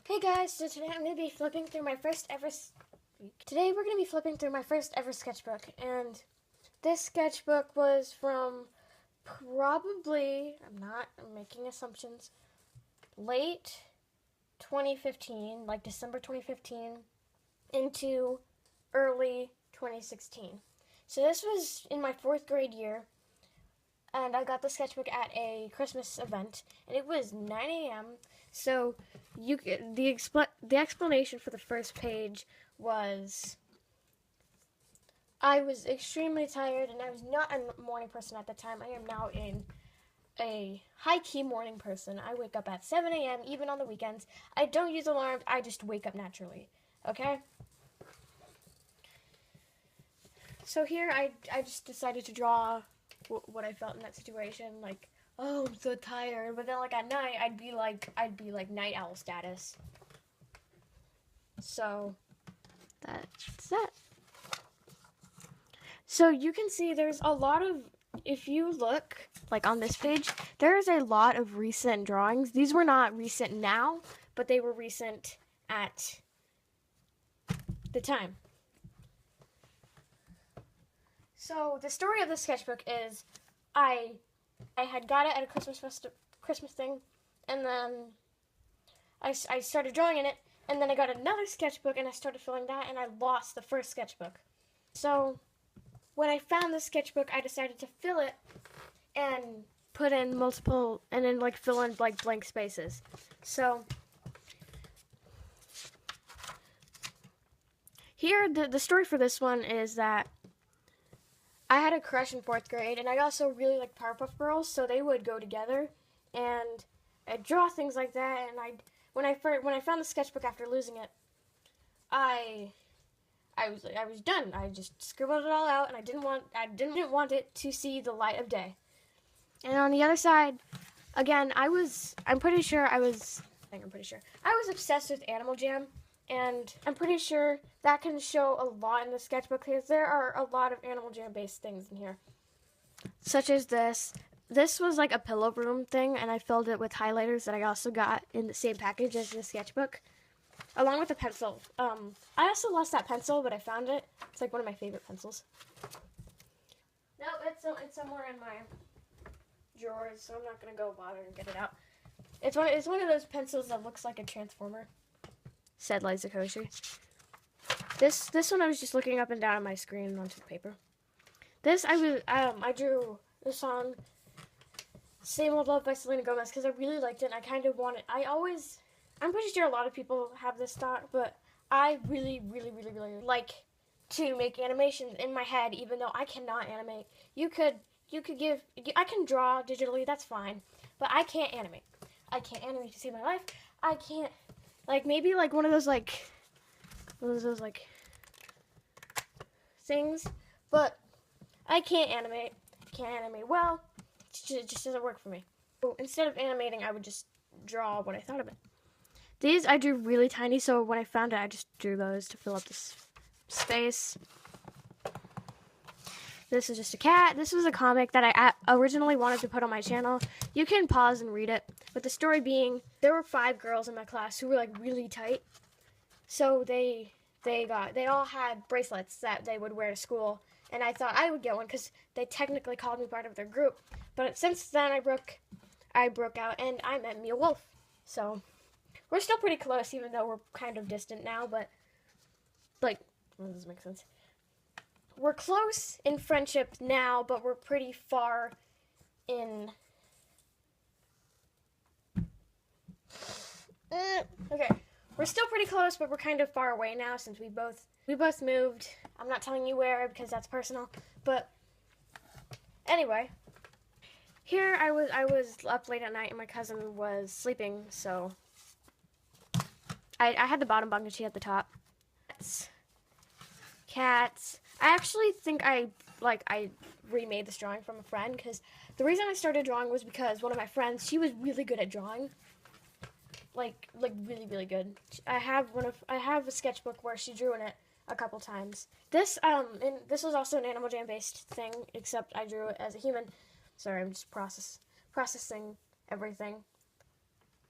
Hey guys, so today I'm going to be flipping through my first ever Today we're going to be flipping through my first ever sketchbook, and this sketchbook was from probably, I'm making assumptions, late 2015, like December 2015 into early 2016. So this was in my 4th grade year, and I got the sketchbook at a Christmas event, and it was 9 a.m. So the explanation for the first page was I was extremely tired, and I was not a morning person at the time. I am now a high-key morning person. I wake up at 7 a.m. even on the weekends. I don't use alarms. I just wake up naturally. Okay? So here I just decided to draw what I felt in that situation, like, oh, I'm so tired. But then, like, at night, I'd be like night owl status. So that's that. So you can see there's a lot of, if you look like on this page, there's a lot of recent drawings. These were not recent now, but they were recent at the time. So the story of the sketchbook is I had got it at a Christmas thing, and then I started drawing in it, and then I got another sketchbook, and I started filling that, and I lost the first sketchbook. So when I found the sketchbook, I decided to fill it and put in multiple, and then like fill in like blank spaces. So here, the story for this one is that I had a crush in 4th grade, and I also really liked Powerpuff Girls, so they would go together, and I'd draw things like that. And when I found the sketchbook after losing it, I was done. I just scribbled it all out, and I didn't want it to see the light of day. And on the other side, again, I was obsessed with Animal Jam. And I'm pretty sure that can show a lot in the sketchbook because there are a lot of Animal Jam based things in here. Such as this. This was like a pillow room thing, and I filled it with highlighters that I also got in the same package as the sketchbook, along with a pencil. I also lost that pencil, but I found it. It's like one of my favorite pencils. No, it's somewhere in my drawers, so I'm not going to go bother and get it out. It's one of those pencils that looks like a transformer. Said Liza Koshy. This one I was just looking up and down on my screen onto the paper. This I drew the song "Same Old Love" by Selena Gomez because I really liked it. And I kind of wanted. I'm pretty sure a lot of people have this thought, but I really like to make animations in my head, even though I cannot animate. I can draw digitally. That's fine, but I can't animate. I can't animate to save my life. I can't. Like, maybe, like, one of those things, but I can't animate well. It just doesn't work for me. So instead of animating, I would just draw what I thought of it. These I drew really tiny, so when I found it, I just drew those to fill up this space. This is just a cat. This was a comic that I originally wanted to put on my channel. You can pause and read it. But the story being, there were 5 girls in my class who were like really tight. So they all had bracelets that they would wear to school. And I thought I would get one because they technically called me part of their group. But since then I broke out and I met Mia Wolf. So we're still pretty close, even though we're kind of distant now. But like, well, does this make sense? We're close in friendship now, but we're pretty far in... Okay, we're still pretty close, but we're kind of far away now since we both moved. I'm not telling you where because that's personal, but anyway. Here I was up late at night and my cousin was sleeping, so I had the bottom bunk and she had the top. Cats. I actually think I remade this drawing from a friend because the reason I started drawing was because one of my friends, she was really good at drawing. Like really good. I have a sketchbook where she drew in it a couple times. This was also an Animal Jam based thing, except I drew it as a human. Sorry, I'm just processing everything.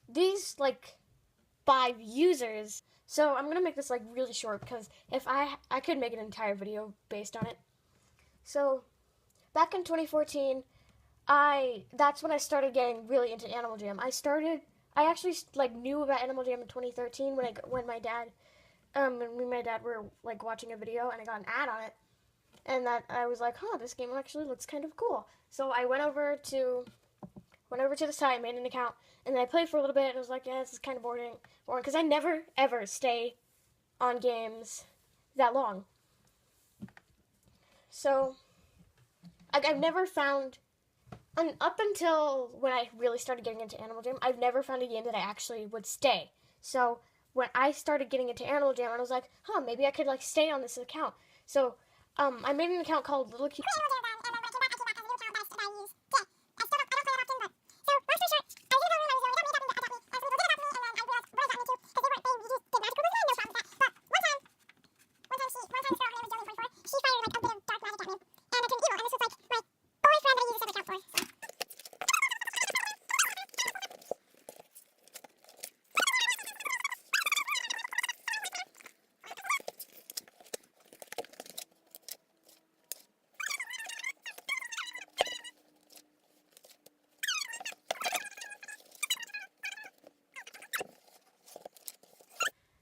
These like 5 users. So I'm gonna make this like really short because if I could make an entire video based on it. So back in 2014, that's when I started getting really into Animal Jam. I actually like knew about Animal Jam in 2013 when my dad me and my dad were like watching a video and I got an ad on it, and that I was like, this game actually looks kind of cool. So I went over to the site, made an account, and then I played for a little bit and I was like, yeah, this is kind of boring because I never ever stay on games that long. So I've never found, and up until when I really started getting into Animal Jam, I've never found a game that I actually would stay. So when I started getting into Animal Jam, I was like, maybe I could like stay on this account. So I made an account called Little Cute.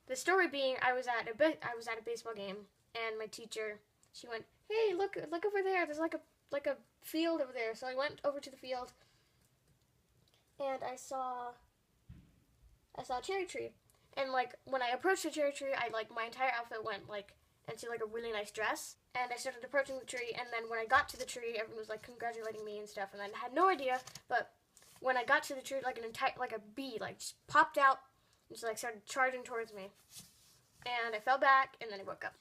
The story being, I was at a baseball game, and my teacher, she went, "Hey, look over there. There's like a field over there." So I went over to the field, and I saw a cherry tree, and like when I approached the cherry tree, my entire outfit went like into like a really nice dress, and I started approaching the tree, and then when I got to the tree, everyone was like congratulating me and stuff, and I had no idea, but when I got to the tree, like a bee like just popped out and just like started charging towards me, and I fell back, and then I woke up.